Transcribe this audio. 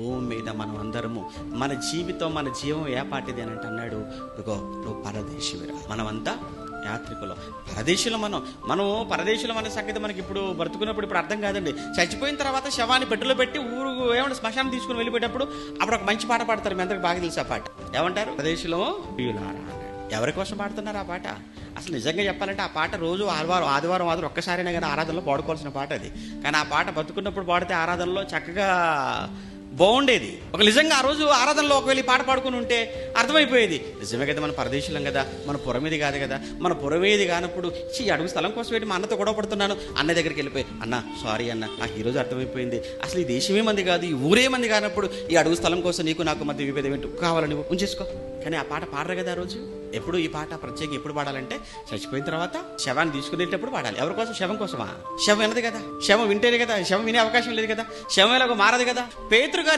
భూమి మీద మనం అందరము మన జీవితం, మన జీవం ఏ పాటిది అని అన్నాడు. ఇదిగో నువ్వు పరదేశివిరా, మనమంతా యాత్రికులు, పరదేశులు. మనం పరదేశులం అనే సంగతి మనకి ఇప్పుడు బ్రతుకున్నప్పుడు ఇప్పుడు అర్థం కాదండి. చచ్చిపోయిన తర్వాత శవాన్ని పెట్టెలో పెట్టి ఊరు ఏమంటే శ్మశానం తీసుకుని వెళ్ళిపోయేటప్పుడు అప్పుడు ఒక మంచి పాట పాడతారు. మీ అందరికి బాగా తెలుసు ఆ పాట. ఏమంటారు? పరదేశులమో ప్రియులారా. ఎవరి కోసం పాడుతున్నారు ఆ పాట? అసలు నిజంగా చెప్పాలంటే ఆ పాట రోజు ఆదివారం ఒక్కసారైనా కానీ ఆరాధనలో పాడుకోవాల్సిన పాట అది. కానీ ఆ పాట బతుకున్నప్పుడు పాడితే ఆరాధనలో చక్కగా బాగుండేది. ఒక నిజంగా ఆ రోజు ఆరాధనలో ఒకవేళ ఈ పాట పాడుకుని ఉంటే అర్థమైపోయేది, నిజమే కదా, మన పరదేశులం కదా, మన పురమేది కాదు కదా. మన పురమేది కానప్పుడు ఈ అడుగు స్థలం కోసం ఏంటి మా అన్నతో గొడవ పడుతున్నాను. అన్న దగ్గరికి వెళ్ళిపోయి, అన్న సారీ అన్న, నాకు ఈరోజు అర్థమైపోయింది, అసలు ఈ దేశమే మంది కాదు, ఈ ఊరే మంది కానప్పుడు ఈ అడుగు స్థలం కోసం నీకు నాకు మధ్య విభేదం ఏంటి, కావాలని ఉంచేసుకో. కానీ ఆ పాట పాడరు కదా ఆ రోజు. ఎప్పుడు ఈ పాట ప్రత్యేకంగా ఎప్పుడు పాడాలంటే చచ్చిపోయిన తర్వాత శవాన్ని తీసుకునేటప్పుడు పాడాలి. ఎవరి కోసం? శవం కోసమా? శవం వినదు కదా, శవం వింటేనే కదా, శవం వినే అవకాశం లేదు కదా, శవం ఎలాగో మారదు కదా. పేతురు గారు